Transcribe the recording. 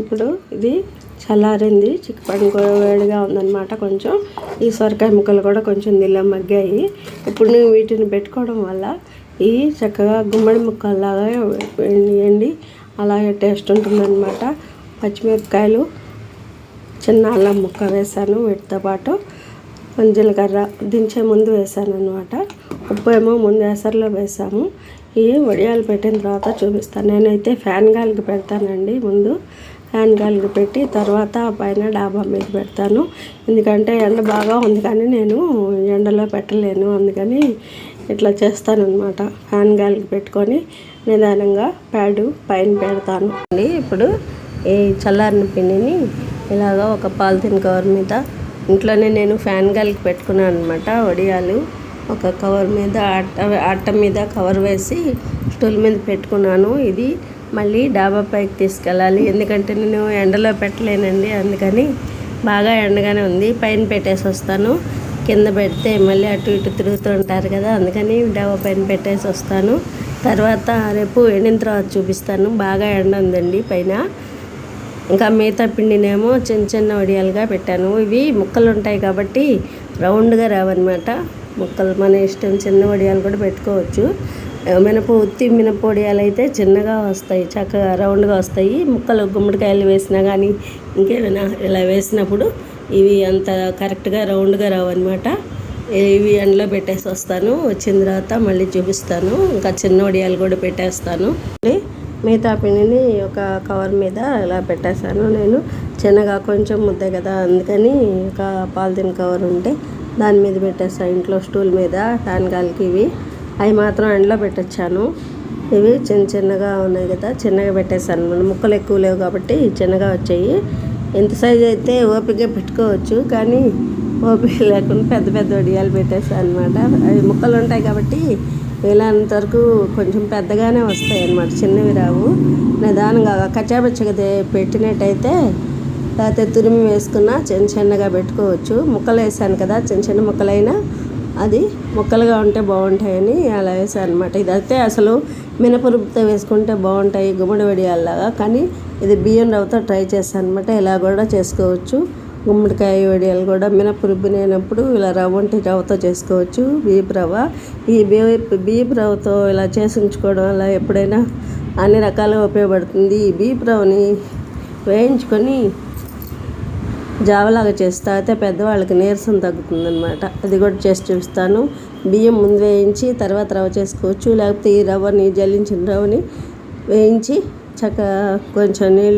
ఇప్పుడు ఇది చల్లారింది, చిక్కుపండు కూడా వేడిగా ఉందన్నమాట. కొంచెం ఈ సొరకాయ ముక్కలు కూడా కొంచెం దిల్ల మగ్గాయి. ఇప్పుడు నేను వీటిని పెట్టుకోవడం వల్ల ఈ చక్కగా గుమ్మడి ముక్కల్లాగా వేయండి, అలాగే టేస్ట్ ఉంటుందన్నమాట. పచ్చిమిరపకాయలు, చిన్న అల్లం ముక్క వేసాను, వీటితో పాటు జీలకర్ర దించే ముందు వేసాను అనమాట. ఉప్పు ఏమో ముందు ఎసరులో వేసాము. ఈ వడియాలు పెట్టిన తర్వాత చూపిస్తాను. నేనైతే ఫ్యాన్ గాలికి పెడతానండి. ముందు ఫ్యాన్ గాలికి పెట్టి తర్వాత పైన డాబా మీద పెడతాను. ఎందుకంటే ఎండ బాగా ఉంది కానీ నేను ఎండలో పెట్టలేను, అందుకని ఇట్లా చేస్తానన్నమాట. ఫ్యాన్ గాలికి పెట్టుకొని నిదానంగా ప్యాడు పైన పెడతాను అండి. ఇప్పుడు ఈ చల్లారిన పిండిని ఇలాగా ఒక పాలిథిన్ కవర్ మీద, ఇంట్లోనే నేను ఫ్యాన్ గాలికి పెట్టుకున్నాను అనమాట. వడియాలు ఒక కవర్ మీద అట్ట మీద కవర్ వేసి స్టూల్ మీద పెట్టుకున్నాను. ఇది మళ్ళీ డాబా పైకి తీసుకెళ్ళాలి, ఎందుకంటే నేను ఎండలో పెట్టలేనండి. అందుకని బాగా ఎండగానే ఉంది, పైన పెట్టేసి వస్తాను. కింద పెడితే మళ్ళీ అటు ఇటు తిరుగుతూ ఉంటారు కదా, అందుకని డాబా పైన పెట్టేసి వస్తాను. తర్వాత రేపు ఎండిన తర్వాత చూపిస్తాను. బాగా ఎండ ఉందండి పైన. ఇంకా మిగతా పిండినేమో చిన్న చిన్న వడియాలుగా పెట్టాను. ఇవి ముక్కలు ఉంటాయి కాబట్టి రౌండ్గా రావన్నమాట ముక్కలు. మన ఇష్టం, చిన్న వడియాలు కూడా పెట్టుకోవచ్చు. ఉత్తి మినప వడియాలు అయితే చిన్నగా వస్తాయి, చక్కగా రౌండ్గా వస్తాయి. ముక్కలు గుమ్మడికాయలు వేసినా కానీ ఇంకేమైనా ఇలా వేసినప్పుడు ఇవి అంత కరెక్ట్గా రౌండ్గా రావన్నమాట. ఇవి ఎండలో పెట్టేసి వస్తాను. వచ్చిన తర్వాత మళ్ళీ చూపిస్తాను. ఇంకా చిన్న వడియాలు కూడా పెట్టేస్తాను. మిగతా పిండిని ఒక కవర్ మీద ఇలా పెట్టేశాను. నేను చిన్నగా కొంచెం ముద్దే కదా, అందుకని ఒక పాలిథిన్ కవర్ ఉంటే దాని మీద పెట్టేస్తాను. ఇంట్లో స్టూల్ మీద ఫ్యాన్ గాలికి ఇవి అవి మాత్రం ఎండలో పెట్టొచ్చాను. ఇవి చిన్న చిన్నగా ఉన్నాయి కదా, చిన్నగా పెట్టేశాను. ముక్కలు ఎక్కువ లేవు కాబట్టి చిన్నగా వచ్చాయి. ఎంత సైజు అయితే ఓపికగా పెట్టుకోవచ్చు, కానీ ఓపిక లేకుండా పెద్ద పెద్ద వడియాలు పెట్టేసాను అనమాట. అవి ముక్కలు ఉంటాయి కాబట్టి వీలైనంత వరకు కొంచెం పెద్దగానే వస్తాయి అన్నమాట, చిన్నవి రావు. నిదానంగా కచ్చాపచ్చగా పెట్టినట్టయితే లేకపోతే తురిమి వేసుకున్న చిన్న చిన్నగా పెట్టుకోవచ్చు. ముక్కలు వేసాను కదా, చిన్న చిన్న ముక్కలైనా అది ముక్కలుగా ఉంటే బాగుంటాయని అలా వేసాను అనమాట. ఇదైతే అసలు మినపరుపుతో వేసుకుంటే బాగుంటాయి గుమ్మడి వడియాల్లాగా, కానీ ఇది బియ్యం రవ్వతో ట్రై చేశాను అనమాట. ఇలా కూడా చేసుకోవచ్చు. గుమ్మడికాయ వడియాలు కూడా మినపరుబ్బు లేనప్పుడు ఇలా రవ్వ ఉంటే రవ్వతో చేసుకోవచ్చు, బియ్యపు రవ్వ. ఈ బియ్యపు రవ్వతో ఇలా చేసి ఉంచుకోవడం వల్ల ఎప్పుడైనా అన్ని రకాలుగా ఉపయోగపడుతుంది. ఈ బియ్యపు రవ్వని వేయించుకొని జావలాగా చేస్తే అయితే పెద్దవాళ్ళకి నీరసం తగ్గుతుందన్నమాట. అది కూడా చేసి చూపిస్తాను. బియ్యం ముందు వేయించి తర్వాత రవ్వ చేసుకోవచ్చు, లేకపోతే ఈ రవ్వని జల్లించిన రవ్వని వేయించి చక్కగా కొంచెం నీళ్ళు